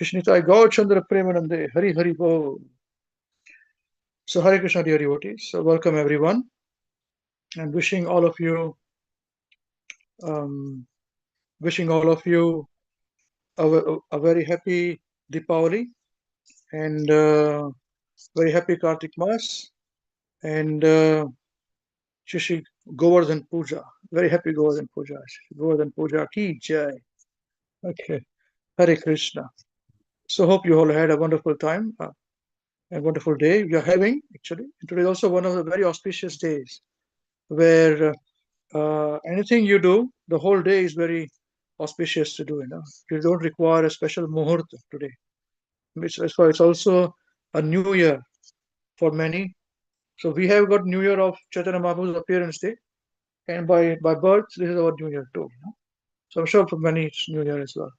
Shishnita Gaur Chandra Premanande, Hari Hari Bo. So Hare Krishna dear devotees. So welcome everyone and um, wishing all of you a very happy Deepavali and very happy Kartik Mas and Shishi Govardhan Puja. Very happy Govardhan Puja. Govardhan Puja ki jai. Okay. Hare Krishna. So hope you all had a wonderful time, a wonderful day we are having actually. Today is also one of the very auspicious days where anything you do, the whole day is very auspicious to do. You don't require a special muhurta today. It's also a new year for many. So we have got New Year of Chaitanya Mahaprabhu's appearance day, and by birth this is our New Year too. So I'm sure for many it's New Year as well.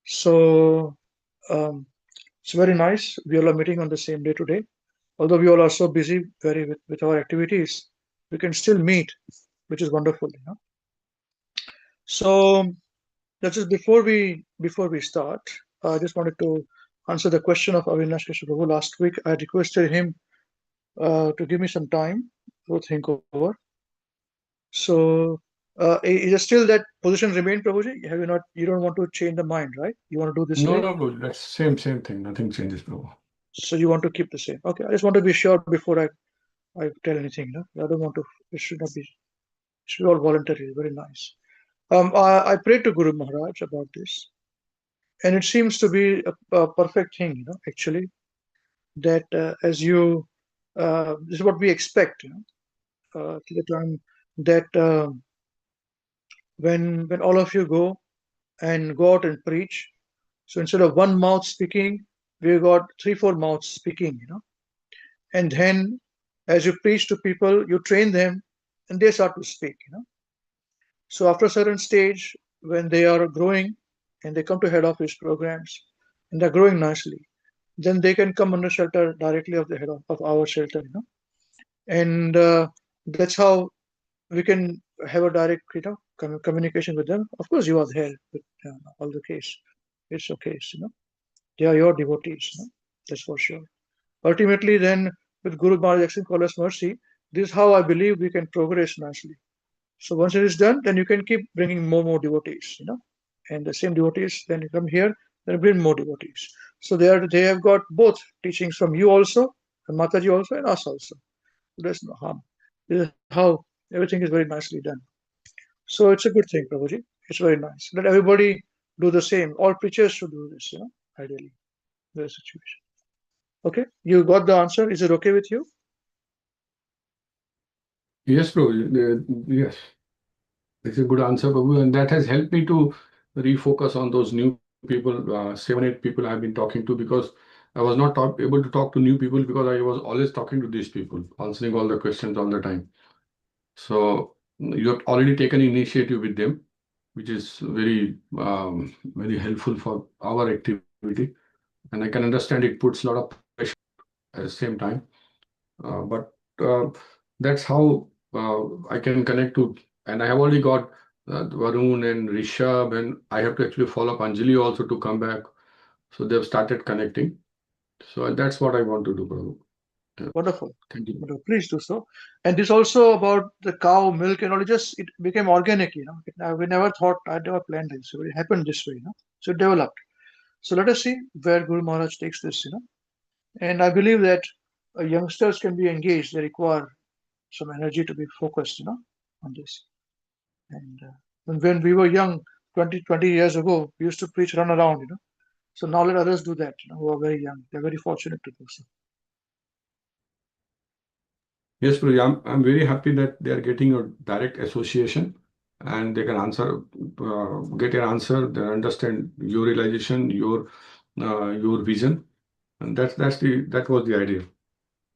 So um, it's very nice. We all are meeting on the same day today. Although we all are so busy with our activities, we can still meet, which is wonderful. So that's just before we start. I just wanted to answer the question of Avinash Krishna Prabhu. Last week, I requested him to give me some time to think over. So, is it still that position remain, Prabhuji? Have you not? You don't want to change the mind, right? You want to do this way? No, bro. That's same thing. Nothing changes, bro. So you want to keep the same. Okay, I just want to be sure before I tell anything. I don't want to. It should not be. It should be all voluntary. Very nice. I prayed to Guru Maharaj about this, and it seems to be a perfect thing. Actually, that this is what we expect. To the time that when all of you go out and preach. So instead of one mouth speaking, we got 3-4 mouths speaking. And then as you preach to people, you train them and they start to speak. So after a certain stage, when they are growing and they come to head office programs and they're growing nicely, then they can come under shelter directly of the head of our shelter. And that's how we can have a direct communication with them. Of course, you are there with all the case. It's okay. They are your devotees. That's for sure. Ultimately, then, with Guru Maharaj accepting Allah's mercy, this is how I believe we can progress nicely. So once it is done, then you can keep bringing more devotees. And the same devotees then come here, then bring more devotees. So they have got both teachings from you also, and Mataji also, and us also. There's no harm. This is how everything is very nicely done. So it's a good thing, Prabhuji. It's very nice. Let everybody do the same. All preachers should do this, ideally, the situation. Okay, you got the answer. Is it okay with you? Yes, bro. Yes. It's a good answer, Babu, and that has helped me to refocus on those new people, 7-8 people I've been talking to, because I was not able to talk to new people because I was always talking to these people, answering all the questions all the time. So you have already taken initiative with them, which is very helpful for our activity. And I can understand it puts a lot of pressure at the same time. But that's how I can connect to, and I have already got Varun and Rishabh, and I have to actually follow up Anjali also to come back. So they've started connecting. So that's what I want to do, Prabhu. Wonderful. Thank you. Wonderful. Please do so. And this also about the cow milk and all. It became organic. We never thought. I never planned this. So it happened this way. So it developed. So let us see where Guru Maharaj takes this. And I believe that youngsters can be engaged. They require some energy to be focused, on this. And when we were young, 20 years ago, we used to preach, run around. So now let others do that, who are very young. They're very fortunate to do so. Yes, Prabhu. I'm very happy that they are getting a direct association and they can answer, get an answer, they understand your realization, your vision. And that was the idea.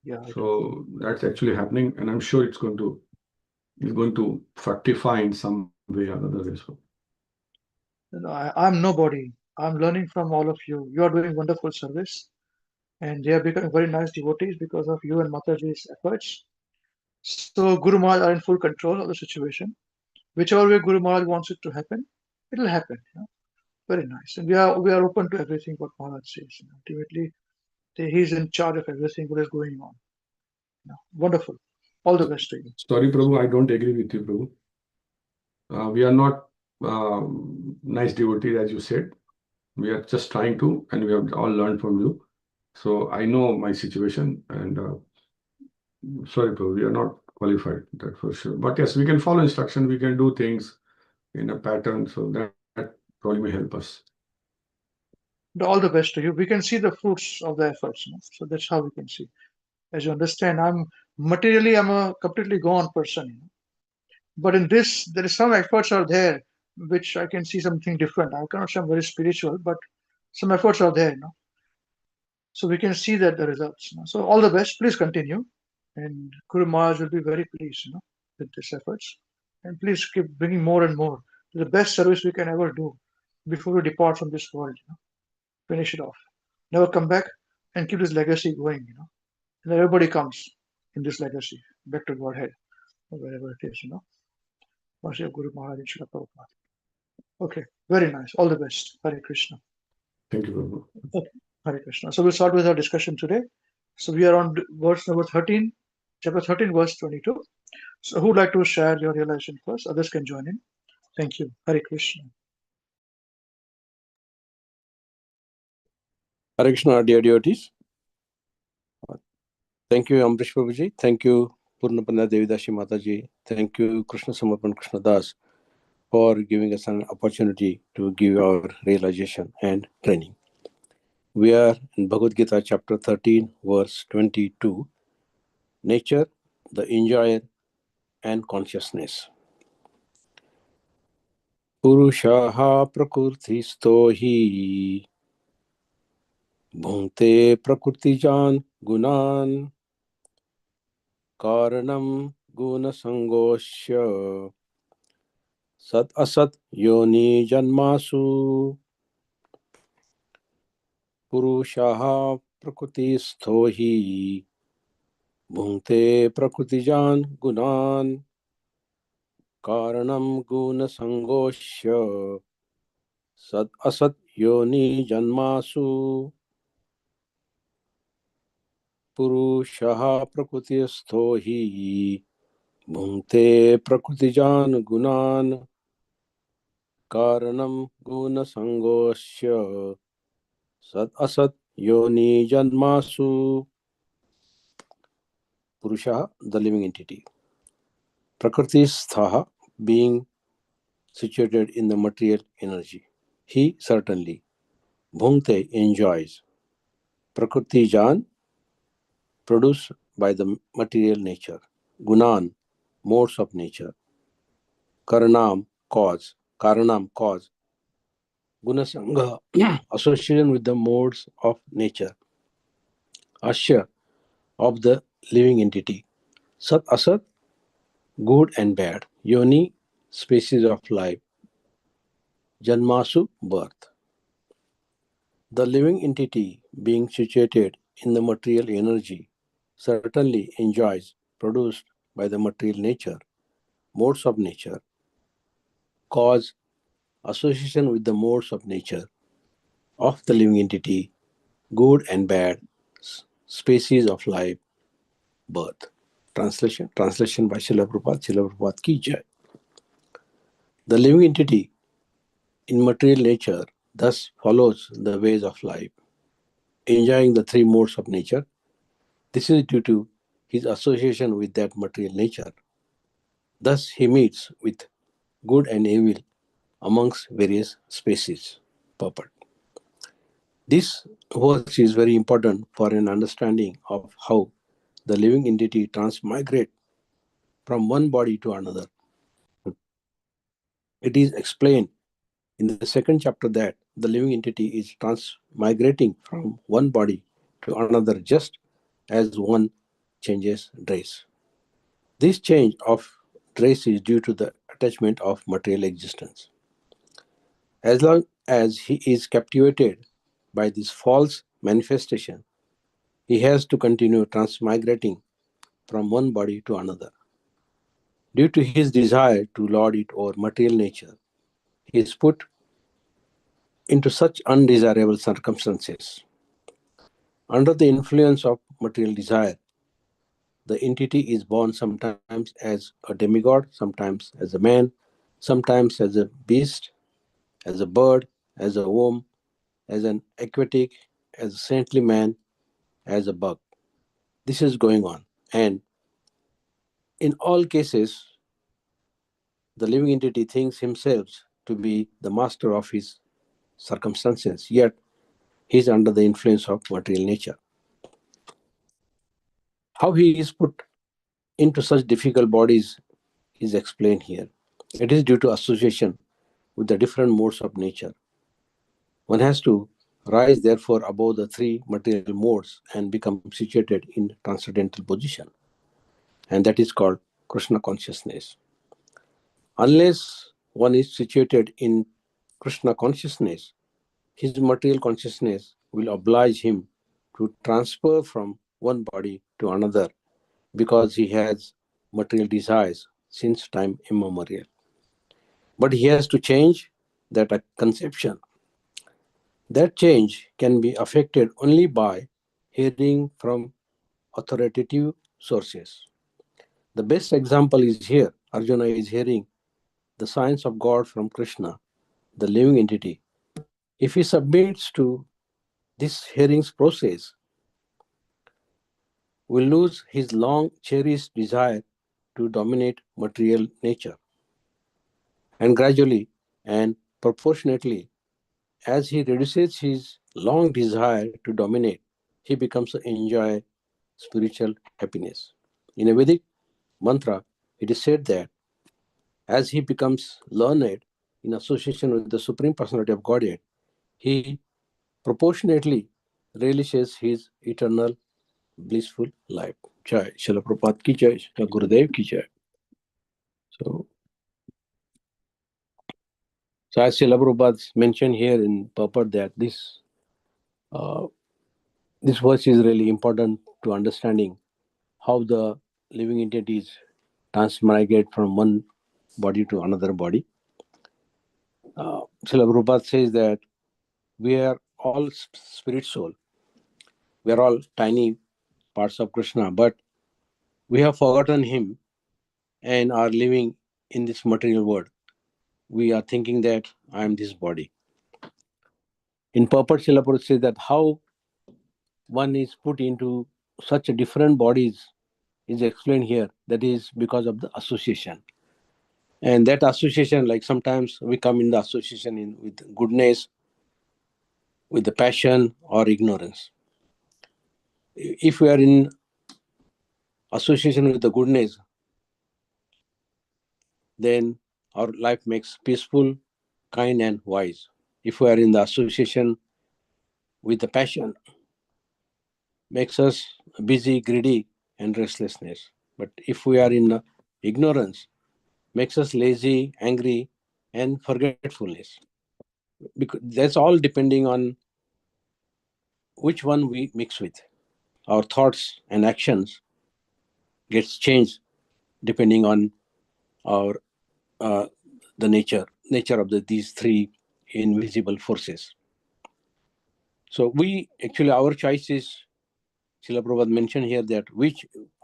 Yeah. So that's actually happening, and I'm sure it's going to fructify in some way or another as well. I'm nobody. I'm learning from all of you. You are doing wonderful service, and they are becoming very nice devotees because of you and Mataji's efforts. So Guru Maharaj are in full control of the situation. Whichever way Guru Maharaj wants it to happen, it will happen. Very nice. And we are open to everything what Maharaj says. Ultimately, he's in charge of everything what is going on. Wonderful. All the best to you. Sorry, Prabhu, I don't agree with you, Prabhu. We are not nice devotees, as you said. We are just trying to, and we have all learned from you. So I know my situation, and sorry, Prabhu, we are not qualified, that for sure. But yes, we can follow instruction, we can do things in a pattern, so that probably may help us. All the best to you. We can see the fruits of the efforts. So that's how we can see. As you understand, I'm a completely gone person. But in this, there is some efforts are there which I can see something different. I cannot say I'm very spiritual, but some efforts are there. So we can see that the results. So all the best. Please continue, and Guru Maharaj will be very pleased, with these efforts. And please keep bringing more and more. The best service we can ever do before we depart from this world. Finish it off. Never come back, and keep this legacy going. And everybody comes in this legacy back to Godhead or wherever it is. Worship Guru Maharaj and Srila Prabhupada. Okay, very nice. All the best. Hare Krishna. Thank you, Prabhu. Okay, Hare Krishna. So we'll start with our discussion today. So we are on verse number 13, chapter 13, verse 22. So who would like to share your realization first? Others can join in. Thank you. Hare Krishna. Hare Krishna, dear devotees. Thank you, Amrish Prabhuji. Thank you, Purnapanda Devidasi Mataji. Thank you, Krishna Samarpan Krishna Das, for giving us an opportunity to give our realization and training. We are in Bhagavad Gita, chapter 13, verse 22. Nature, the enjoyer, and consciousness. Purushaha prakrtisto hi bhunte prakrtijan gunan karanam guna sangosya sat asat yoni janmasu purushaha prakrtistho hi bhunte prakrtijan gunan karanam guna sangosya sat asat yoni janmasu purushaha prakrtistho hi bhunte prakrtijan gunan karanam guna sangosya sat asat yoni janmasu. Purusha, the living entity. Prakriti sthaha, being situated in the material energy. He certainly. Bhunte, enjoys. Prakriti jan, produced by the material nature. Gunan, modes of nature. Karanam, cause. Karanam, cause. Gunasangha, association with the modes of nature. Asya, of the living entity. Sat asat, good and bad. Yoni, species of life. Janmasu, birth. The living entity, being situated in the material energy, certainly enjoys, produced by the material nature, modes of nature. Cause, association with the modes of nature of the living entity, good and bad, species of life, birth. Translation by Srila Prabhupada ki jai. The living entity in material nature thus follows the ways of life, enjoying the three modes of nature. This is due to his association with that material nature. Thus he meets with good and evil amongst various species. Purport. This verse is very important for an understanding of how the living entity transmigrate from one body to another. It is explained in the second chapter that the living entity is transmigrating from one body to another just as one changes dress. This change of dress is due to the attachment of material existence. As long as he is captivated by this false manifestation, he has to continue transmigrating from one body to another. Due to his desire to lord it over material nature, he is put into such undesirable circumstances. Under the influence of material desire, the entity is born sometimes as a demigod, sometimes as a man, sometimes as a beast, as a bird, as a worm, as an aquatic, as a saintly man, as a bug. This is going on. And in all cases, the living entity thinks himself to be the master of his circumstances, yet he is under the influence of material nature. How he is put into such difficult bodies is explained here. It is due to association with the different modes of nature. One has to rise, therefore, above the three material modes and become situated in transcendental position. And that is called Krishna consciousness. Unless one is situated in Krishna consciousness, his material consciousness will oblige him to transfer from one body to another because he has material desires since time immemorial. But he has to change that conception. That change can be affected only by hearing from authoritative sources. The best example is here. Arjuna is hearing the science of God from Krishna, the living entity. If he submits to this hearings process, will lose his long cherished desire to dominate material nature. And gradually and proportionately, as he reduces his long desire to dominate, he becomes to enjoy spiritual happiness. In a Vedic mantra, it is said that as he becomes learned in association with the Supreme Personality of Godhead, he proportionately relishes his eternal blissful life. Jai Srila Prabhupada ki jai, Srila Gurudev ki jai. So as Srila Prabhupada mentioned here in purport that this verse is really important to understanding how the living entities transmigrate from one body to another body. Srila Prabhupada says that we are all spirit soul. We are all tiny parts of Krishna, but we have forgotten him and are living in this material world. We are thinking that I am this body. In purport, Srila Prabhupada says that how one is put into such different bodies is explained here. That is because of the association. And that association, like sometimes we come in the association with goodness, with the passion or ignorance. If we are in association with the goodness, then our life makes peaceful, kind and wise. If we are in the association with the passion, makes us busy, greedy and restlessness. But if we are in ignorance, makes us lazy, angry and forgetfulness. Because that's all depending on which one we mix with. Our thoughts and actions gets changed depending on our the nature of these three invisible forces. So we actually, our choice is, Srila Prabhupada mentioned here that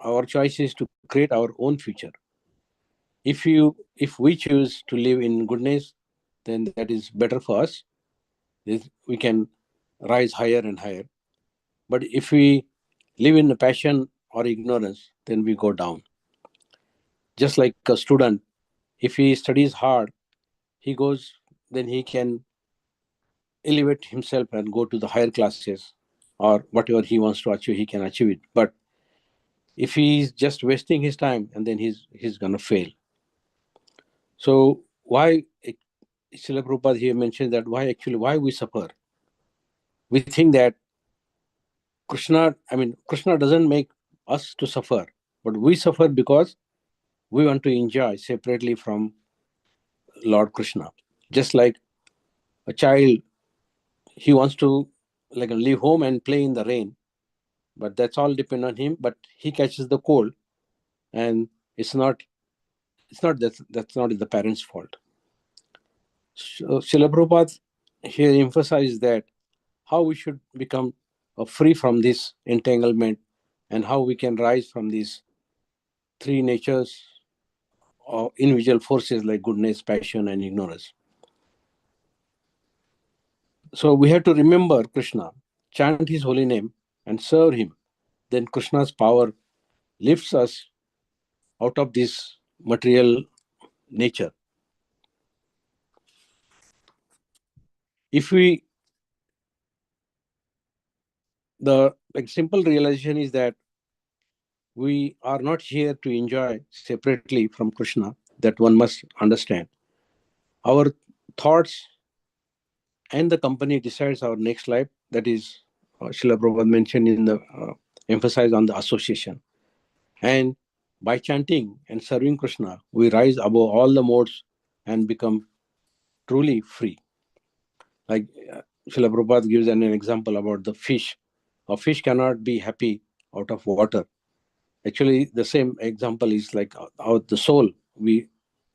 our choice is to create our own future. If we choose to live in goodness, then that is better for us. We can rise higher and higher. But if we live in passion or ignorance, then we go down. Just like a student, if he studies hard, then he can elevate himself and go to the higher classes, or whatever he wants to achieve, he can achieve it. But if he's just wasting his time, and then he's gonna fail. So why Srila Prabhupada here mentioned that why we suffer? We think that Krishna doesn't make us to suffer, but we suffer because we want to enjoy separately from Lord Krishna. Just like a child, he wants to leave home and play in the rain, but that's all depend on him. But he catches the cold, and that's not the parents' fault. So Srila Prabhupada here emphasized that how we should become free from this entanglement and how we can rise from these three natures or individual forces like goodness, passion, and ignorance. So we have to remember Krishna, chant his holy name, and serve him. Then Krishna's power lifts us out of this material nature. If we, the simple realization is that we are not here to enjoy separately from Krishna, that one must understand. Our thoughts and the company decides our next life. That is, Srila Prabhupada mentioned in the emphasize on the association. And by chanting and serving Krishna, we rise above all the modes and become truly free. Like Srila Prabhupada gives an example about the fish. A fish cannot be happy out of water. Actually, the same example is like the soul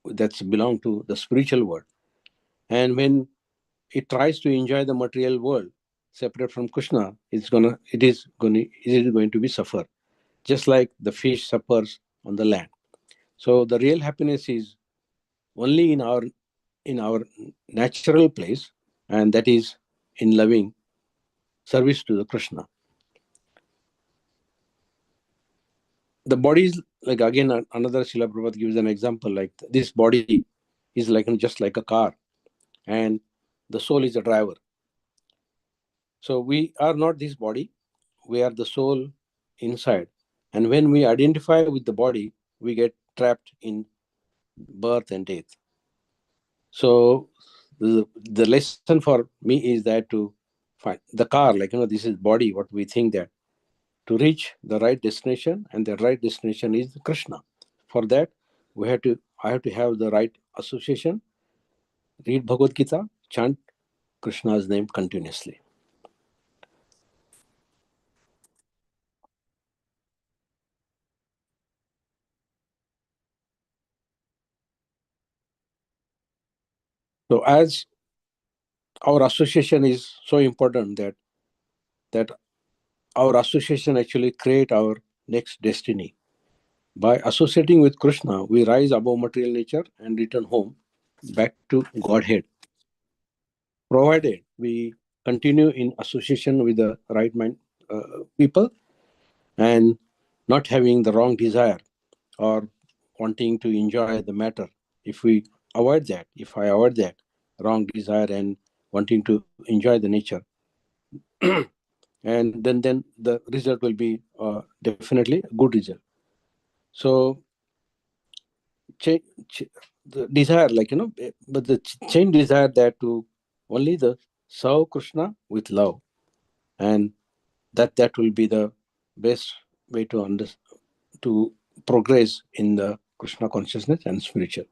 that's belong to the spiritual world. And when it tries to enjoy the material world separate from Krishna, it is going to be suffer, just like the fish suffers on the land. So the real happiness is only in our natural place, and that is in loving service to the Krishna. The body is like, again, another Srila Prabhupada gives an example, like this body is like just like a car, and the soul is a driver. So we are not this body, we are the soul inside. And when we identify with the body, we get trapped in birth and death. So the lesson for me is that to find the car, like, this is body, what we think that to reach the right destination, and the right destination is Krishna. For that, I have to have the right association, read Bhagavad Gita, chant Krishna's name continuously. So as our association is so important, that our association actually create our next destiny. By associating with Krishna, we rise above material nature and return home back to Godhead, provided we continue in association with the right mind people and not having the wrong desire or wanting to enjoy the matter. If I avoid that wrong desire and wanting to enjoy the nature, and then the result will be definitely a good result. So the desire, but the change desire that to only the serve Krishna with love, and that will be the best way to progress in the Krishna consciousness and spiritual.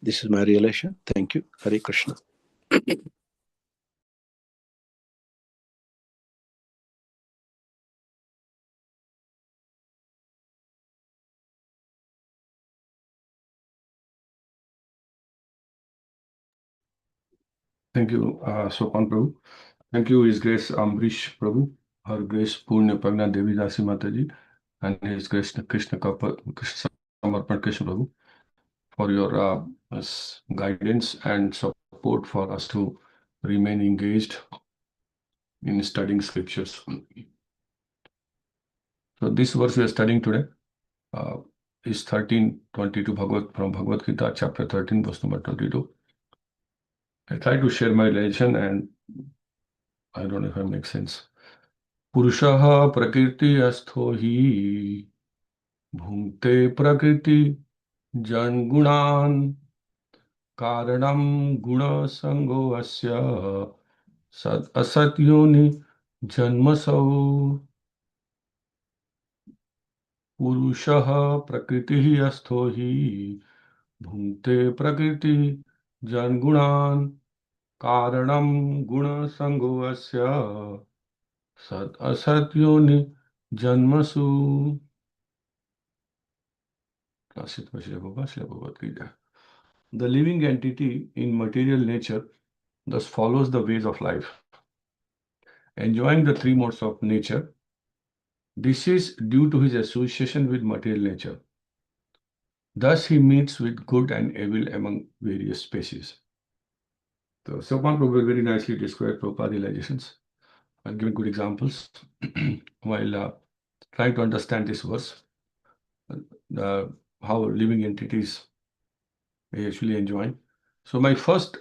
This is my realization. Thank you. Hare Krishna. Thank you, Sopan Prabhu. Thank you, His Grace Amrish Prabhu, Her Grace Purnya Pragna Devi Dasi Mataji, and His Grace Krishna Samarpan Krishna Prabhu for your guidance and support for us to remain engaged in studying scriptures. So this verse we are studying today is 13:22 from Bhagavad Gita, chapter 13, verse number 22. I try to share my relation, and I don't know if it makes sense. Purushaha prakriti astho hi bhunte prakriti jangunan karanam guna sango asya sat asatyoni janmasau. Purushaha prakriti astho hi bhunte prakriti jangunan karanam guna sango asya sat asatyoni janmasu. The living entity in material nature thus follows the ways of life, enjoying the three modes of nature. This is due to his association with material nature. Thus, he meets with good and evil among various species. So, Sopan Prabhu very nicely described Prabhupada realizations and given good examples while trying to understand this verse, how living entities are actually enjoying. So, my first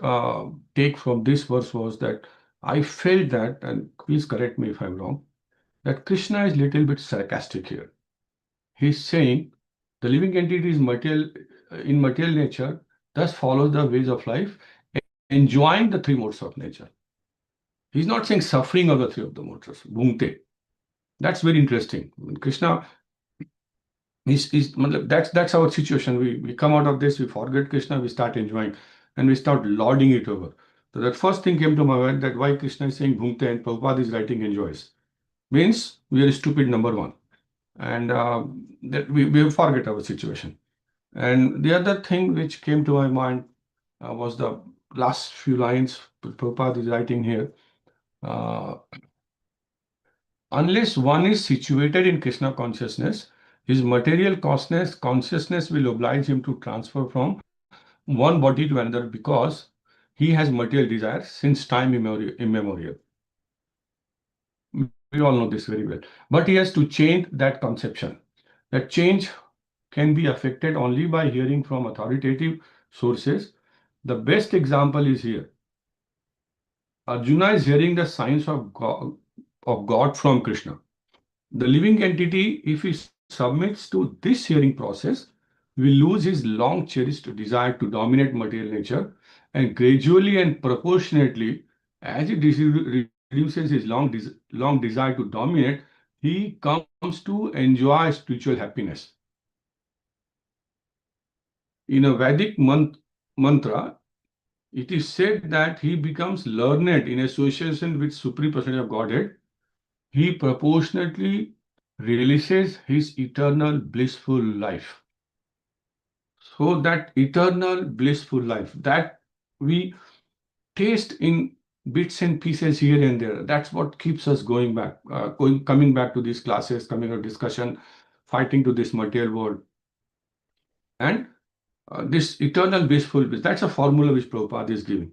take from this verse was that I felt that, and please correct me if I'm wrong, that Krishna is a little bit sarcastic here. He's saying the living entity is material in material nature, thus follows the ways of life, enjoying the three modes of nature. He's not saying suffering of the three of the modes, bhungte. That's very interesting. Krishna that's our situation. We come out of this, we forget Krishna, we start enjoying, and we start lording it over. So that first thing came to my mind, that why Krishna is saying bhungte and Prabhupada is writing enjoys. Means we are stupid, number one. And that we forget our situation. And the other thing which came to my mind was the last few lines Prabhupada is writing here. Unless one is situated in Krishna consciousness, his material consciousness will oblige him to transfer from one body to another because he has material desires since time immemorial. We all know this very well. But he has to change that conception. That change can be affected only by hearing from authoritative sources. The best example is here. Arjuna is hearing the science of God from Krishna. The living entity, if he submits to this hearing process, will lose his long cherished desire to dominate material nature, and gradually and proportionately, as he reduces his long desire to dominate, he comes to enjoy spiritual happiness. In a Vedic mantra, it is said that he becomes learned in association with Supreme Personality of Godhead. He proportionately realises his eternal blissful life. So that eternal blissful life that we taste in bits and pieces here and there, that's what keeps us going back, coming back to these classes, coming to discussion, fighting to this material world. And this eternal blissful bliss, that's a formula which Prabhupada is giving.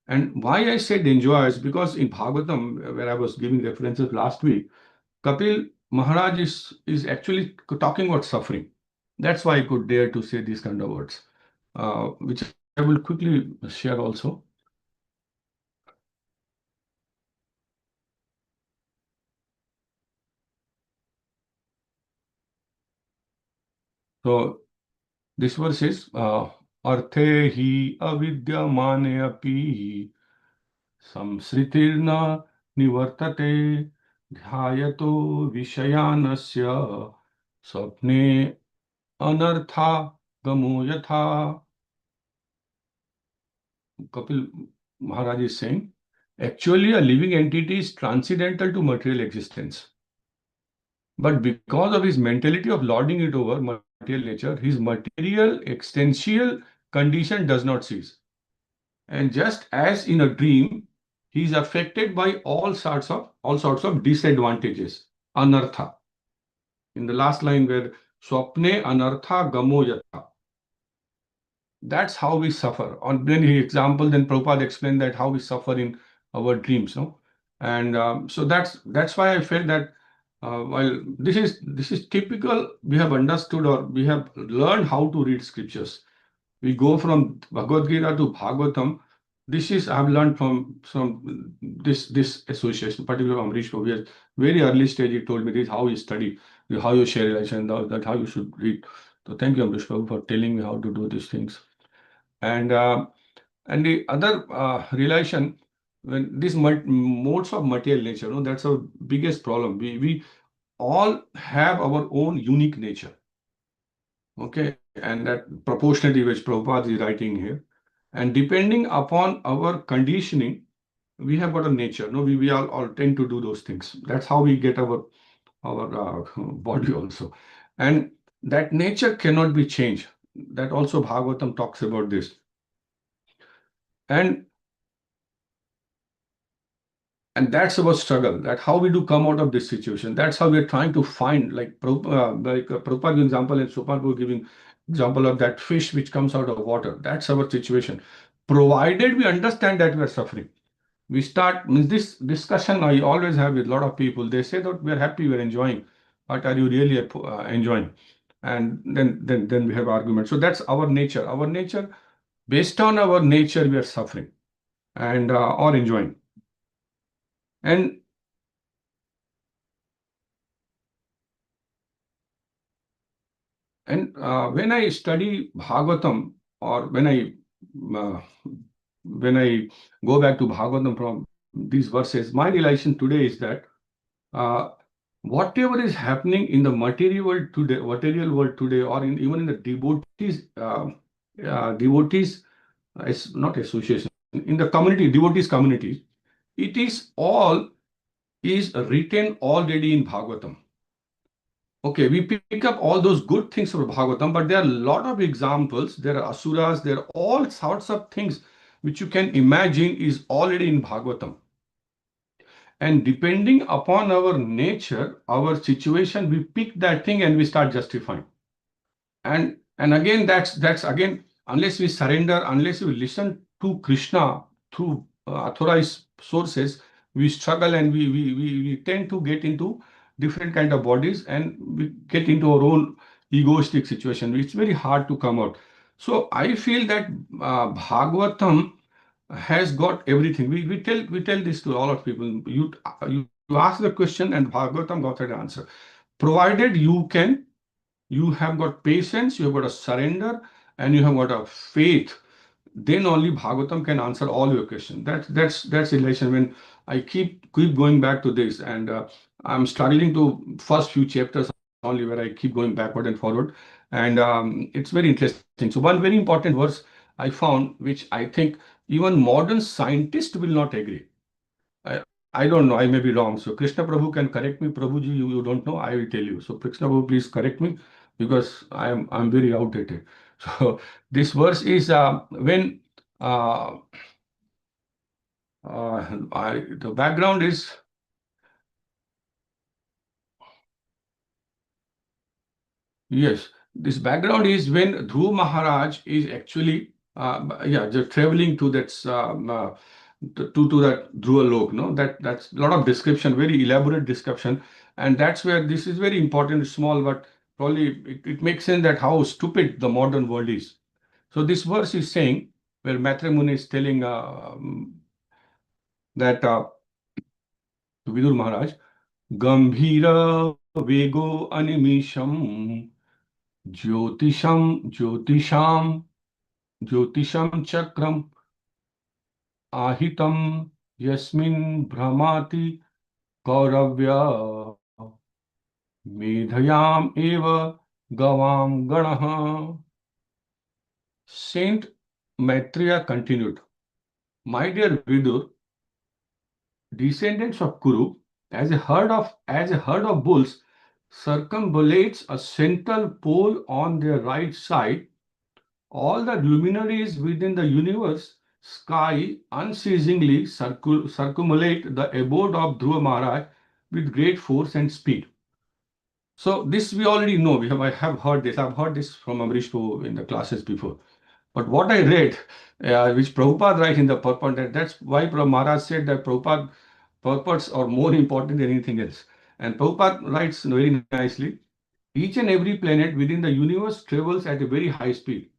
And why I said enjoy is because in Bhagavatam, where I was giving references last week, Kapil Maharaj is actually talking about suffering. That's why I could dare to say these kind of words, which I will quickly share also. So this verse is Arthe hi avidyamane api samsritirna nivartate dhyayato vishayanasya sapne anartha gamo yatha. Kapil Maharaj is saying, actually a living entity is transcendental to material existence. But because of his mentality of lording it over material nature, his material existential condition does not cease. And just as in a dream, he is affected by all sorts of disadvantages, anartha. In the last line where swapne anartha gamo yatha. That's how we suffer. On many examples, then Prabhupada explained that how we suffer in our dreams. No? And so that's why I felt that while this is typical, we have understood or we have learned how to read scriptures. We go from Bhagavad Gita to Bhagavatam. This is I've learned from this association, particularly from Amrish Prabhu. Very early stage, he told me this how you study, how you share relation, that how you should read. So thank you, Amrish Prabhu, for telling me how to do these things. And the other relation, when these modes of material nature, that's our biggest problem. We all have our own unique nature. Okay, and that proportionality which Prabhupada is writing here. And depending upon our conditioning, we have got a nature. We all tend to do those things. That's how we get our body also. And that nature cannot be changed. That also Bhagavatam talks about this. And And that's our struggle, that how we do come out of this situation. That's how we're trying to find, like Prabhupada giving example and Suparpo giving example of that fish which comes out of water. That's our situation. Provided we understand that we are suffering. We start, means this discussion I always have with a lot of people. They say that we're happy, we're enjoying. But are you really enjoying? And then we have arguments. So that's our nature. Our nature, based on our nature, we are suffering and or enjoying. And when I study Bhagavatam, or uh, when I go back to Bhagavatam from these verses, my realization today is that uh, whatever is happening in the material world today, or even in the devotees, is not association, in the community, devotees communities, it is all is written already in Bhagavatam. Okay, we pick up all those good things from Bhagavatam, but there are a lot of examples. There are asuras, there are all sorts of things which you can imagine is already in Bhagavatam. And depending upon our nature, our situation, we pick that thing and we start justifying. And again, that's again, unless we surrender, unless we listen to Krishna through authorized sources, we struggle, and we tend to get into different kind of bodies, and we get into our own egoistic situation. It's very hard to come out. So I feel that Bhagavatam has got everything. We tell this to all of people. You ask the question and Bhagavatam got an answer. Provided you have got patience, you have got a surrender, and you have got a faith, then only Bhagavatam can answer all your questions. That's relation. When I keep going back to this, and I'm struggling to first few chapters only, where I keep going backward and forward, and it's very interesting. So one very important verse I found, which I think even modern scientists will not agree. I don't know, I may be wrong. So Krishna Prabhu can correct me. Prabhuji, you don't know, I will tell you. So Krishna Prabhu, please correct me, because I'm very outdated. So this verse is when the background is, yes, this background is when Dhruv Maharaj is actually just traveling to that to that Dhruva Lok. No, that's a lot of description, very elaborate description, and that's where this is very important, small, but probably it makes sense that how stupid the modern world is. So this verse is saying, where Maitre Muni is telling that to Vidur Maharaj, Gambhira Vego Animisham Jyotisham Chakram Ahitam Yasmin Brahmati Kauravya Medhayam Eva Gavam Ganaha. Saint Maitreya continued, my dear Vidur, descendants of Kuru, as a herd of bulls circumambulates a central pole on their right side, all the luminaries within the universe sky unceasingly circumambulate the abode of Dhruva Maharaj with great force and speed. So this we already know. I have heard this. I've heard this from Amrish Prabhu in the classes before. But what I read, which Prabhupada writes in the purport, that's why Prabhupada Maharaj said that Prabhupada purports are more important than anything else. And Prabhupada writes very nicely, each and every planet within the universe travels at a very high speed.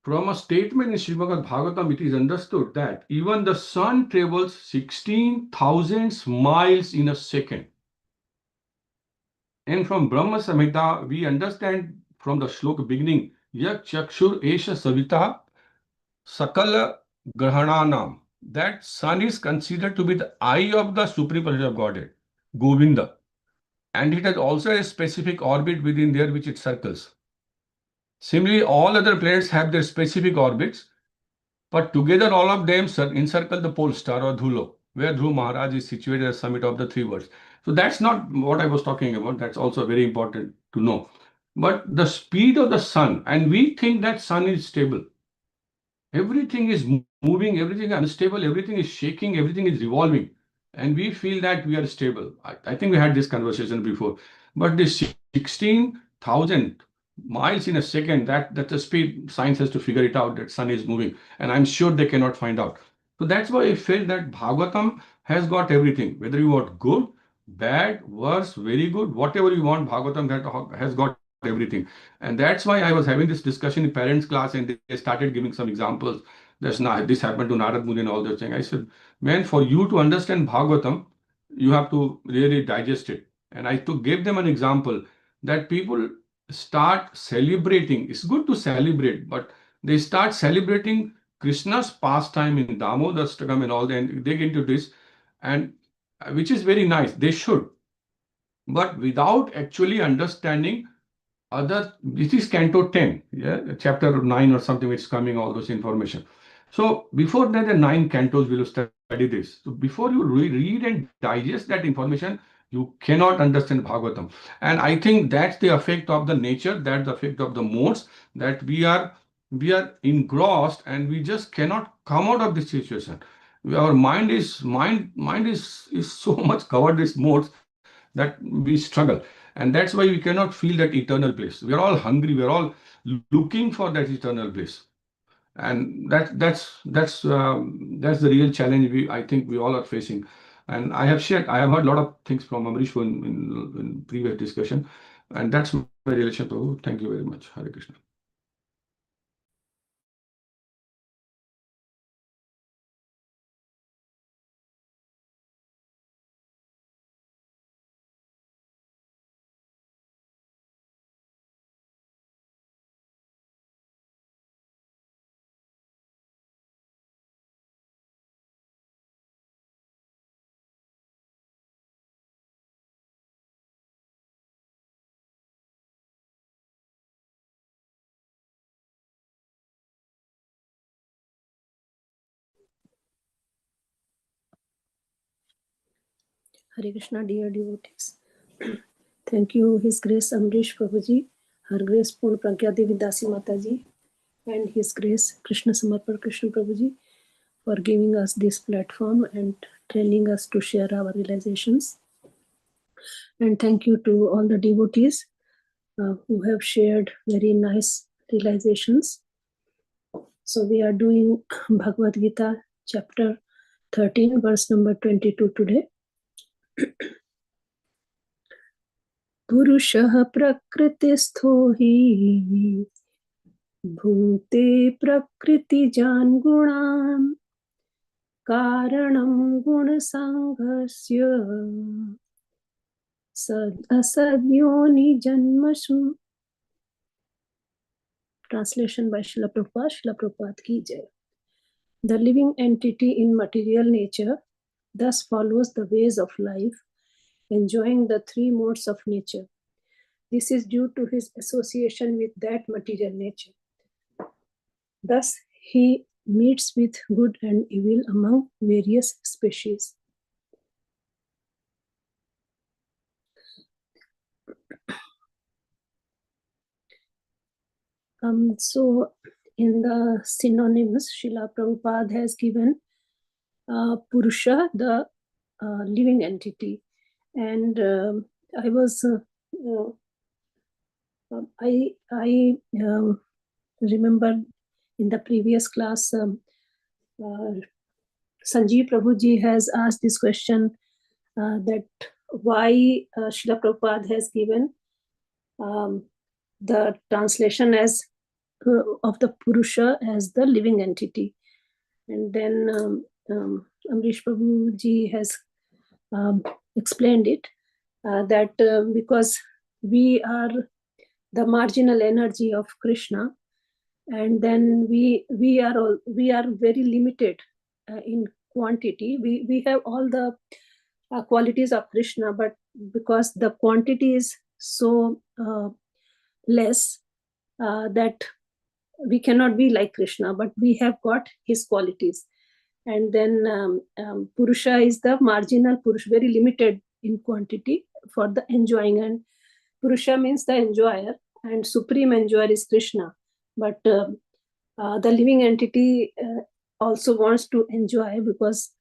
From a statement in Srimad Bhagavatam, it is understood that even the sun travels 16,000 miles in a second. And from Brahma Samhita, we understand from the shloka beginning, Yak Chakshur Esha Savita Sakala Grahananam, that sun is considered to be the eye of the Supreme Personality of Godhead, Govinda. And it has also a specific orbit within there which it circles. Similarly, all other planets have their specific orbits, but together all of them encircle the pole star or Dhulo, where Dhruv Maharaj is situated at the summit of the three worlds. So that's not what I was talking about. That's also very important to know. But the speed of the sun, and we think that sun is stable. everything is moving, everything is unstable, everything is shaking, everything is revolving. And we feel that we are stable. I think we had this conversation before. But this 16,000 miles in a second, that's the speed science has to figure it out, that sun is moving. And I'm sure they cannot find out. So that's why I felt that Bhagavatam has got everything. Whether you want good, bad, worse, very good, whatever you want, Bhagavatam has got everything. And that's why I was having this discussion in parents' class, and they started giving some examples. This happened to Narad Muni and all those things. I said, man, for you to understand Bhagavatam, you have to really digest it. And I gave them an example that people start celebrating. It's good to celebrate, but they start celebrating Krishna's pastime in Damodar Stakam and all that. And they get into this, and which is very nice. They should, but without actually understanding this is Canto 10, yeah, chapter 9 or something, which is coming, all those information. So before that, the 9 cantos we will study this. So before you read and digest that information, you cannot understand Bhagavatam. And I think that's the effect of the nature, that's the effect of the modes, that we are engrossed and we just cannot come out of this situation. Our mind is so much covered with modes that we struggle. And that's why we cannot feel that eternal bliss. We are all hungry, we are all looking for that eternal bliss. And that's the real challenge I think we all are facing. And I have heard a lot of things from Amrish in previous discussion, and that's my relation to. Thank you very much. Hare Krishna. Hare Krishna, dear devotees. Thank you, His Grace Amrish Prabhuji, Her Grace Purna Pragya Devi Dasi Mataji, and His Grace Krishna Samarpar Krishna Prabhuji for giving us this platform and training us to share our realizations. And thank you to all the devotees who have shared very nice realizations. So we are doing Bhagavad Gita chapter 13, verse number 22 today. पुरुषः प्रकृतिस्थो हि भुङ्क्ते प्रकृतिजान् गुणान् कारणं गुणसङ्घस्य सद्योनिजन्मसु. Translation by Srila Prabhupada. Srila Prabhupada ki jai. The living entity in material nature thus follows the ways of life, enjoying the 3 modes of nature. This is due to his association with that material nature. Thus, he meets with good and evil among various species. So, in the synonyms, Srila Prabhupada has given Purusha, the living entity. And I was I remember in the previous class, Sanjeev Prabhuji has asked this question that why Srila Prabhupada has given the translation as of the Purusha as the living entity. And then Amrish Prabhuji has explained it that because we are the marginal energy of Krishna, and then we are very limited in quantity. We have all the qualities of Krishna, but because the quantity is so less that we cannot be like Krishna, but we have got his qualities. And then Purusha is the marginal Purusha, very limited in quantity for the enjoying. And Purusha means the enjoyer, and supreme enjoyer is Krishna. But The living entity also wants to enjoy, because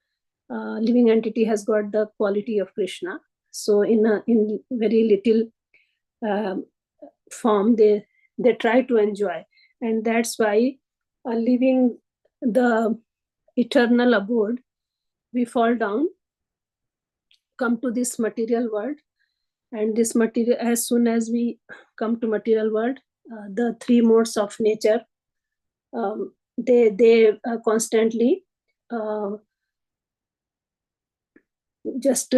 living entity has got the quality of Krishna. So in very little form, they try to enjoy, and that's why leaving the eternal abode, we fall down, come to this material world. And this material, as soon as we come to material world, the three modes of nature, they constantly just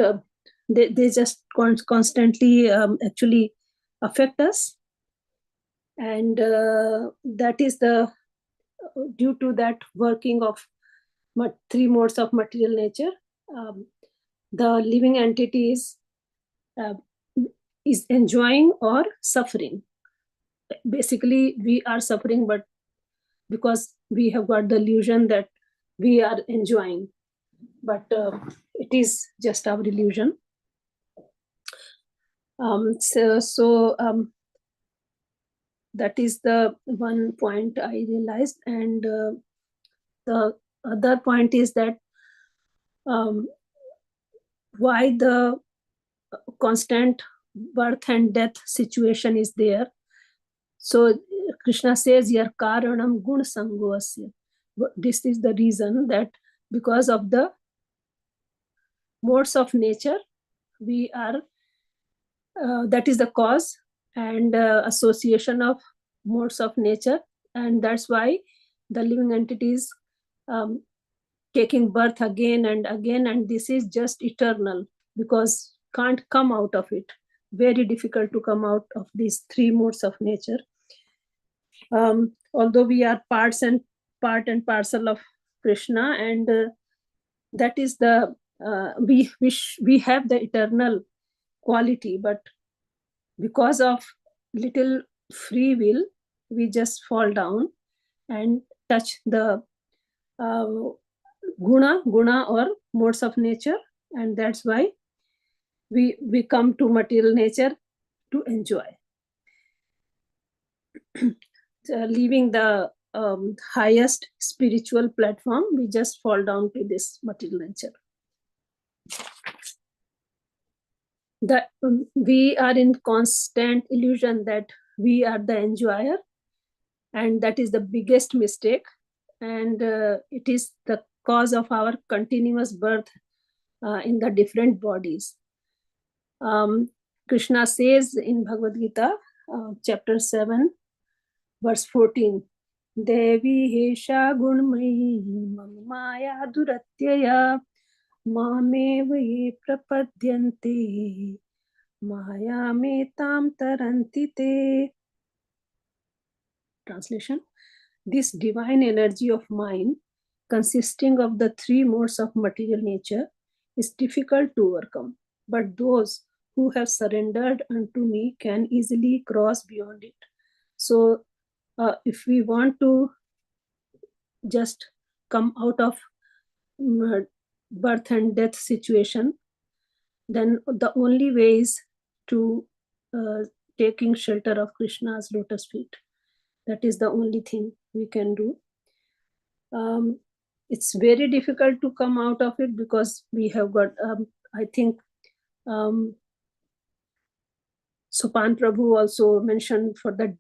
they just constantly actually affect us, and that is the due to that working of three modes of material nature. The living entity is enjoying or suffering. Basically, we are suffering, but because we have got the illusion that we are enjoying, but it is just our illusion. That is the one point I realized. And the other point is that why the constant birth and death situation is there. So Krishna says, "Yar karanam gun sangosya." This is the reason, that because of the modes of nature, we are, that is the cause and association of modes of nature, and that's why the living entities taking birth again and again, and this is just eternal, because can't come out of it. Very difficult to come out of these three modes of nature. Although we are part and parcel of Krishna, and that is the we have the eternal quality, but because of little free will, we just fall down and touch the guna or modes of nature, and that's why we come to material nature to enjoy. Leaving the highest spiritual platform, we just fall down to this material nature. That we are in constant illusion that we are the enjoyer, and that is the biggest mistake, and it is the cause of our continuous birth in the different bodies. Krishna says in Bhagavad Gita, chapter 7, verse 14, Devi Hesha Gunmayi Maya Duratyaya Mamev ye prapadyante Maya metam tarantite. Translation: This divine energy of mine, consisting of the three modes of material nature, is difficult to overcome, but those who have surrendered unto me can easily cross beyond it. So if we want to just come out of birth and death situation, then the only way is to taking shelter of Krishna's lotus feet. That is the only thing we can do. It's very difficult to come out of it, because we have got, I think, Sopan Prabhu also mentioned for the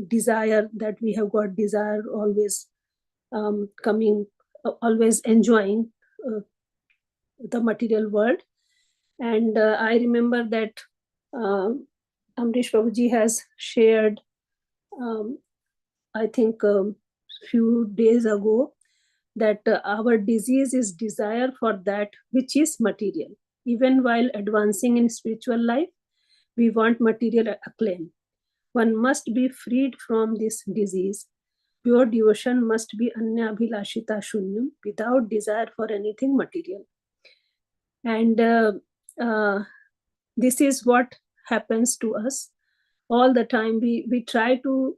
desire, that we have got desire always coming, always enjoying the material world. And I remember that Amrish Prabhuji has shared, I think a few days ago, that our disease is desire for that which is material. Even while advancing in spiritual life, we want material acclaim. One must be freed from this disease. Pure devotion must be anya abhilashita shunyam, without desire for anything material. And this is what happens to us all the time. We try to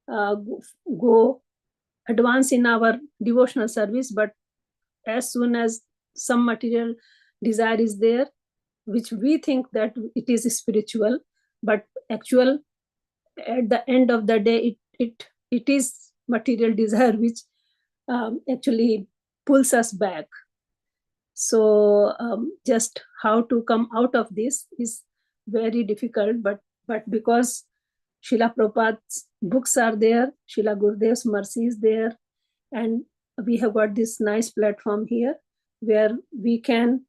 go advance in our devotional service, but as soon as some material desire is there, which we think that it is spiritual, but actual, at the end of the day, it is material desire which actually pulls us back. So just how to come out of this is very difficult, but because Srila Prabhupada's books are there, Srila Gurudev's mercy is there, and we have got this nice platform here where we can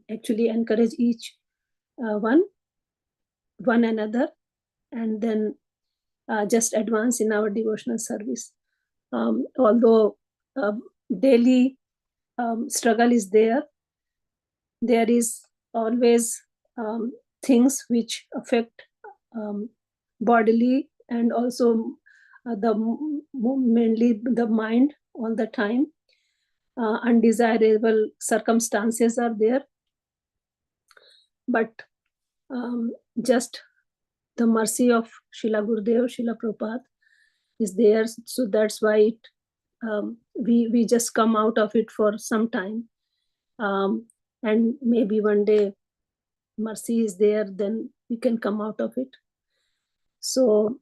actually encourage each one another, and then just advance in our devotional service. Although daily struggle is there is always things which affect bodily and also mainly the mind all the time. Undesirable circumstances are there, but just the mercy of Srila Gurudev, Srila Prabhupada is there. So that's why we just come out of it for some time. And maybe one day mercy is there, then we can come out of it. So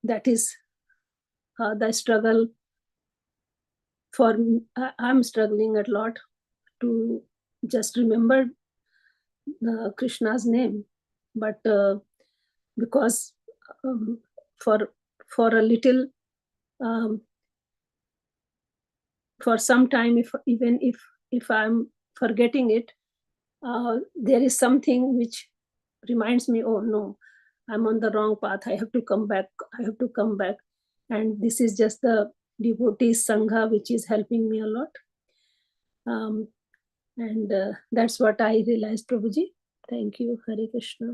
that is the struggle for me. I'm struggling a lot to just remember Krishna's name, but because for a little, for some time, if I'm forgetting it, there is something which reminds me, oh no, I'm on the wrong path, I have to come back, and this is just the devotee Sangha which is helping me a lot. And that's what I realized, Prabhuji. Thank you. Hare Krishna.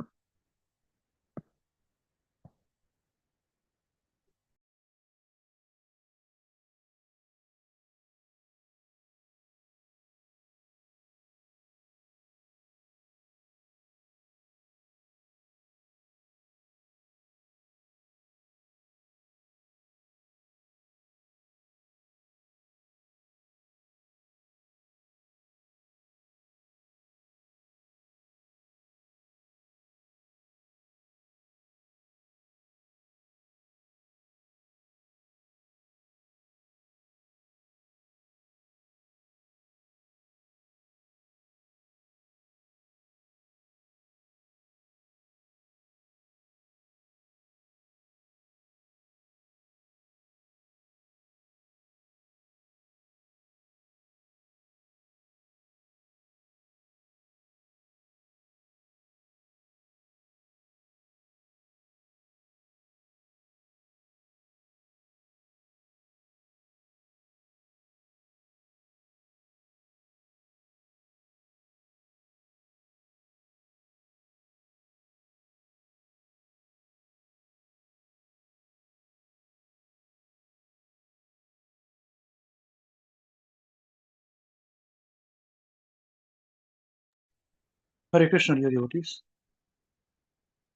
Hare Krishna, dear devotees.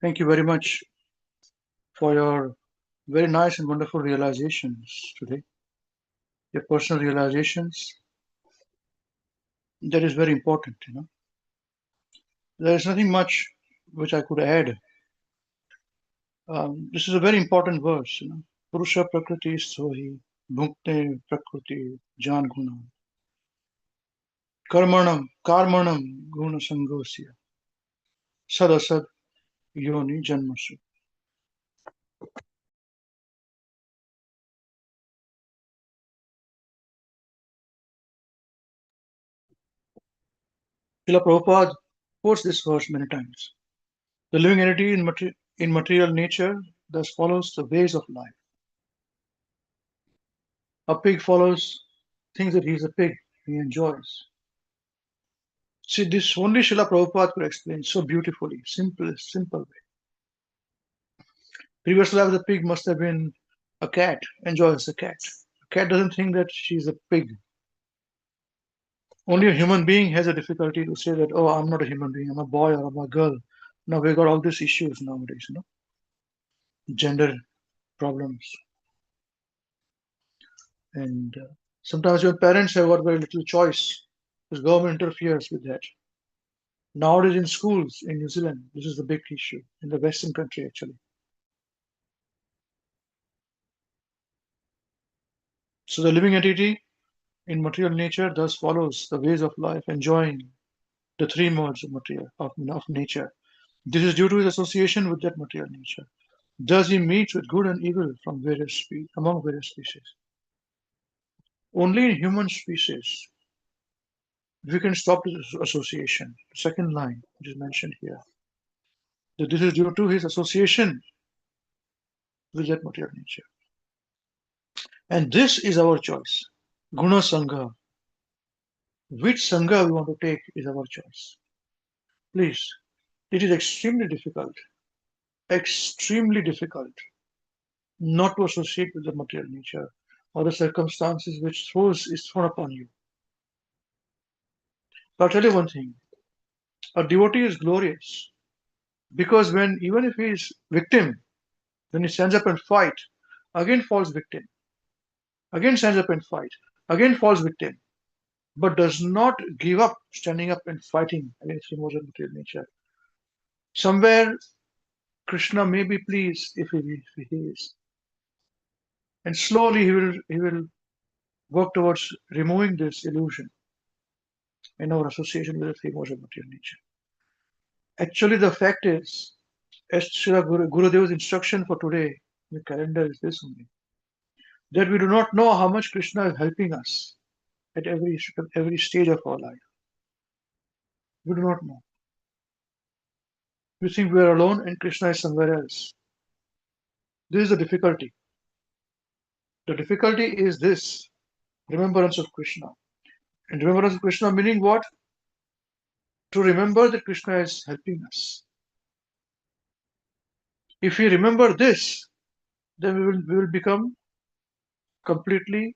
Thank you very much for your very nice and wonderful realizations today. Your personal realizations. That is very important, There is nothing much which I could add. This is a very important verse, Purusha Prakriti Sohi, Bhukte Prakriti Jan Guna. Karmanam Guna Sangosya. Sadasad Yoni Janmasu. Srila Prabhupada quotes this verse many times. The living entity in material nature thus follows the ways of life. A pig thinks that he is a pig, he enjoys. See, this only Srila Prabhupada could explain so beautifully, simple way. Previous life, the pig must have been a cat, enjoys a cat. A cat doesn't think that she's a pig. Only a human being has a difficulty to say that, oh, I'm not a human being, I'm a boy or I'm a girl. Now we got all these issues nowadays, gender problems. And sometimes your parents have got very little choice because government interferes with that. Nowadays in schools in New Zealand, this is the big issue in the Western country actually. So the living entity in material nature thus follows the ways of life, enjoying the three modes of material of nature. This is due to his association with that material nature. Thus he meets with good and evil from among various species. Only in human species we can stop this association. Second line, which is mentioned here, that this is due to his association with that material nature. And this is our choice. Guna Sangha. Which Sangha we want to take is our choice. Please, it is extremely difficult not to associate with the material nature or the circumstances which is thrown upon you. But I'll tell you one thing, a devotee is glorious because even if he is victim, when he stands up and fight, again falls victim, again stands up and fight, again falls victim, but does not give up standing up and fighting against the emotional material nature. Somewhere Krishna may be pleased if he is, and slowly he will work towards removing this illusion in our association with the three modes of material nature. Actually, the fact is, as Srila Gurudev's instruction for today in the calendar is this only, that we do not know how much Krishna is helping us at every stage of our life. We do not know. We think we are alone and Krishna is somewhere else. This is the difficulty. The difficulty is this, remembrance of Krishna. And remembrance of Krishna meaning what? To remember that Krishna is helping us. If we remember this, then we will become completely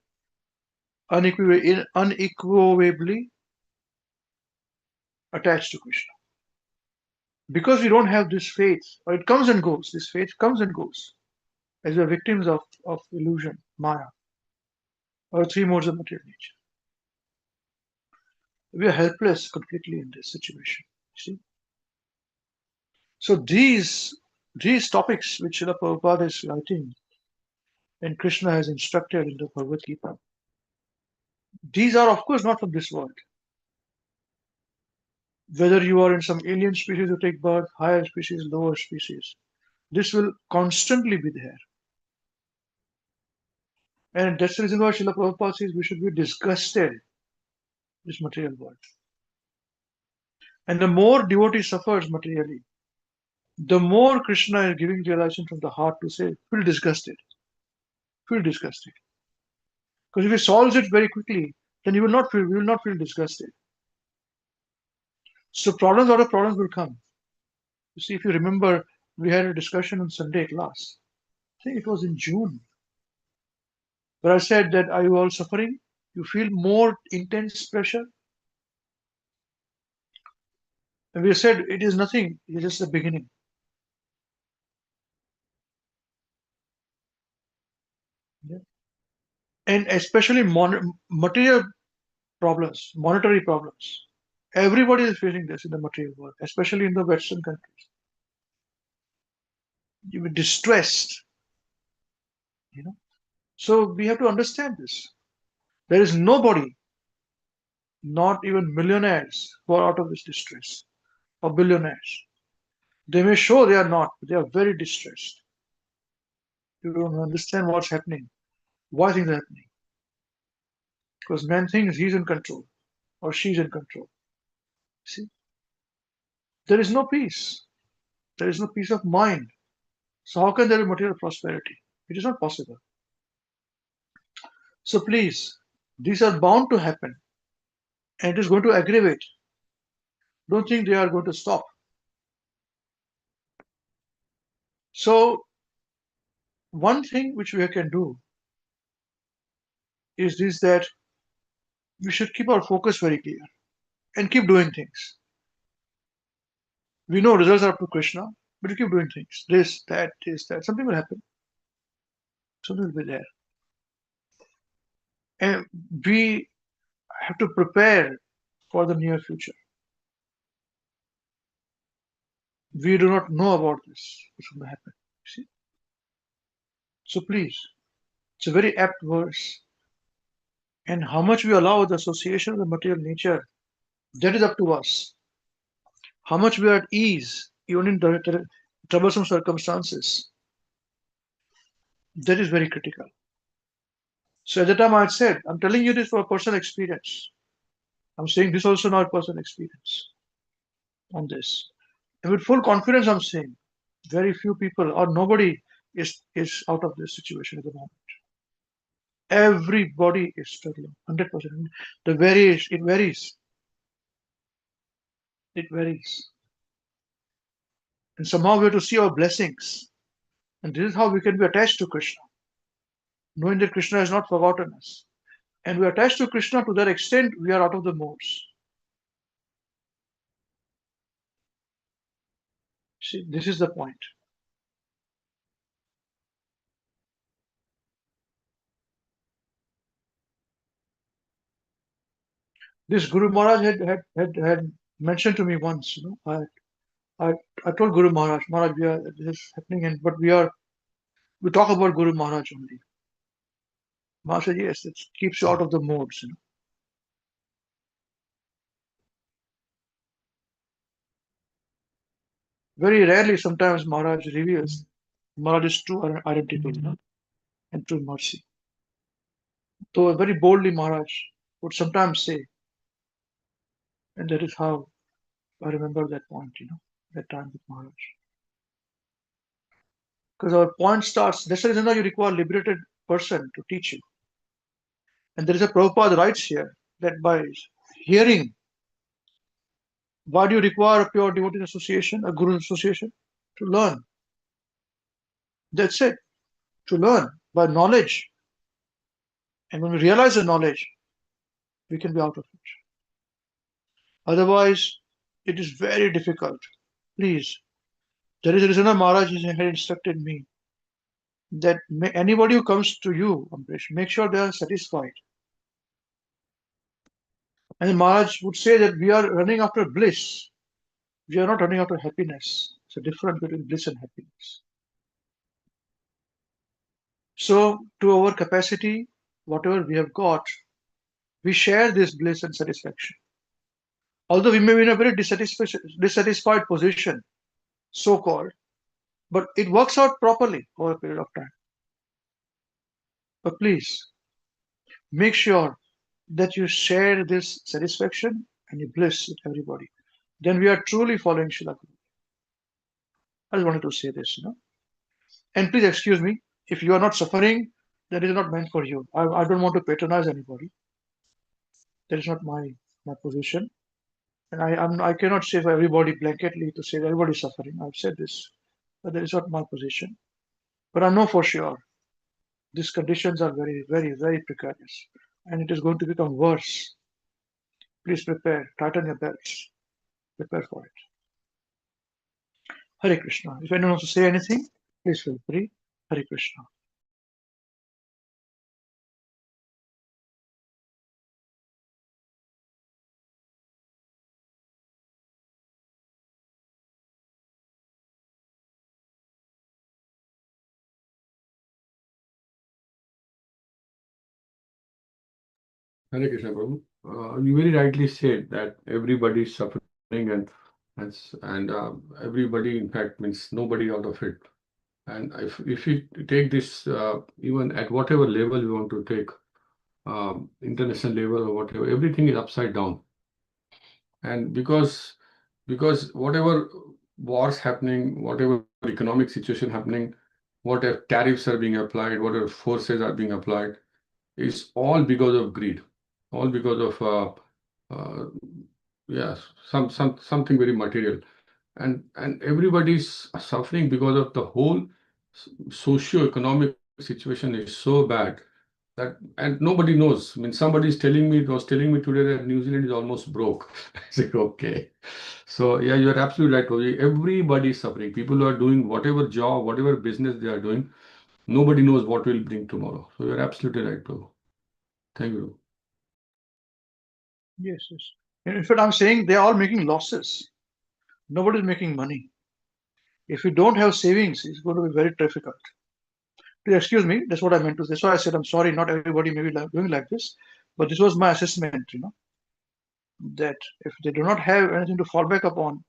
unequivocably attached to Krishna. Because we don't have this faith, or it comes and goes, this faith comes and goes, as we are victims of illusion, Maya, or three modes of material nature. We are helpless completely in this situation. See? So these topics which Srila Prabhupada is writing and Krishna has instructed in the Bhagavad Gita, these are of course not from this world. Whether you are in some alien species who take birth, higher species, lower species, this will constantly be there. And that's the reason why Srila Prabhupada says we should be disgusted with this material world. And the more devotee suffers materially, the more Krishna is giving realization from the heart to say, feel disgusted. Feel disgusted. Because if he solves it very quickly, then we will not feel disgusted. So problems out of problems will come. You see, if you remember, we had a discussion on Sunday class. I think it was in June, where I said that are you all suffering? You feel more intense pressure? And we said it is nothing, it is just the beginning. Yeah. And especially material problems, monetary problems. Everybody is facing this in the material world, especially in the Western countries. You will be distressed, you know. So we have to understand this. There is nobody, not even millionaires, who are out of this distress, or billionaires. They may show they are not, but they are very distressed. You don't understand what's happening, why things are happening. Because man thinks he's in control or she's in control. See, there is no peace. There is no peace of mind. So how can there be material prosperity? It is not possible. So please, these are bound to happen, and it is going to aggravate. Don't think they are going to stop. So one thing which we can do is this, that we should keep our focus very clear and keep doing things. We know results are up to Krishna, but we keep doing things. This, that, something will happen. Something will be there. And we have to prepare for the near future. We do not know about this, what's going to happen. See? So please, it's a very apt verse. And how much we allow the association of the material nature, that is up to us. How much we are at ease, even in troublesome circumstances, that is very critical. So at the time I had said, I'm telling you this for personal experience. I'm saying this also not personal experience on this. And with full confidence, I'm saying very few people or nobody is out of this situation at the moment. Everybody is struggling, 100%. It varies. It varies. And somehow we have to see our blessings. And this is how we can be attached to Krishna, knowing that Krishna has not forgotten us. And we are attached to Krishna to that extent we are out of the modes. See, this is the point. This Guru Maharaj had mentioned to me once, I told Guru Maharaj, this is happening, but we talk about Guru Maharaj only. Maharaj said, yes, it keeps you out of the modes. Very rarely, sometimes Maharaj reveals Maharaj's true identity, and true mercy. Though very boldly Maharaj would sometimes say, and that is how I remember that point, that time with Maharaj. Because our point starts, that's the reason why you require a liberated person to teach you. And there is a Prabhupada writes here that by hearing, why do you require a pure devotee association, a guru association? To learn. That's it. To learn by knowledge. And when we realize the knowledge, we can be out of it. Otherwise, it is very difficult. Please, there is a reason Maharaj had instructed me that anybody who comes to you, Ambrish, make sure they are satisfied. And Maharaj would say that we are running after bliss. We are not running after happiness. It's a difference between bliss and happiness. So, to our capacity, whatever we have got, we share this bliss and satisfaction. Although we may be in a very dissatisfied position, so called, but it works out properly over a period of time. But please, make sure that you share this satisfaction and you bliss with everybody. Then we are truly following Srila Guru. I just wanted to say this, And please excuse me, if you are not suffering, that is not meant for you. I don't want to patronize anybody. That is not my position. And I cannot say for everybody blanketly to say that everybody is suffering. I've said this, but that is not my position. But I know for sure these conditions are very, very, very precarious. And it is going to become worse. Please prepare, tighten your belts, prepare for it. Hare Krishna. If anyone wants to say anything, please feel free. Hare Krishna. Hare Krishna, Prabhu. You very rightly said that everybody is suffering and everybody, in fact, means nobody out of it. And if you take this, even at whatever level you want to take, international level or whatever, everything is upside down. And because whatever wars happening, whatever economic situation happening, whatever tariffs are being applied, whatever forces are being applied, is all because of greed, all because of something very material, and everybody's suffering because of the whole socio-economic situation is so bad that, and nobody knows. I mean, somebody was telling me today that New Zealand is almost broke. I said, okay. So yeah, you're absolutely right, Roji. Everybody is suffering. People who are doing whatever job, whatever business they are doing, nobody knows what will bring tomorrow. So you're absolutely right, Prabhu. Thank you. Yes. In fact, I'm saying they're all making losses. Nobody's making money. If you don't have savings, it's going to be very difficult. Please excuse me, that's what I meant to say. So I said, I'm sorry, not everybody may be doing like this. But this was my assessment, that if they do not have anything to fall back upon,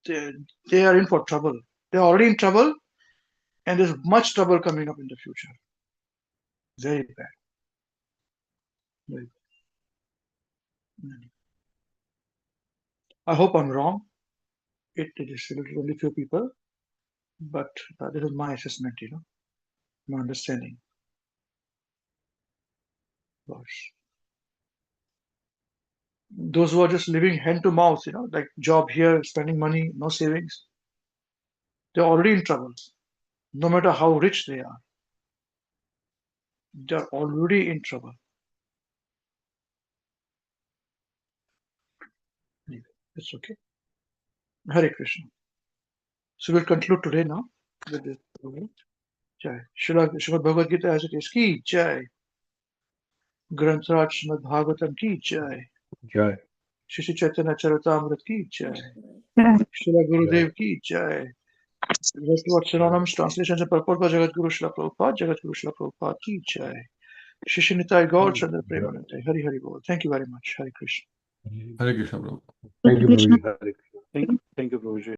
they are in for trouble. They are already in trouble, and there's much trouble coming up in the future. Very bad. Very bad. I hope I'm wrong. It is only few people, but this is my assessment, my understanding. Gosh. Those who are just living hand to mouth, like job here, spending money, no savings, they're already in trouble. No matter how rich they are, they're already in trouble. Anyway, it's okay. Hare Krishna. So we'll conclude today now with this. Jai. Srimad Bhagavad Gita as it is. Ki Jai. Granth Raj Srimad Bhagavatam ki Jai. Jai. Shri Chaitanya Charitamrita ki Jai. Srila Gurudev ki Jai. Rest what synonyms, translations and purport by Jagat Guru Srila Prabhupada, Jagat Guru Srila Prabhupada ki Jai. Shri Nitai Gaur Chandra Premanande. Hari Hari Bol. Thank you very much. Hare Krishna. Hare Krishna, Prabhu. Thank you, Prabhuji. Hare Krishna. Thank you, Prabhuji.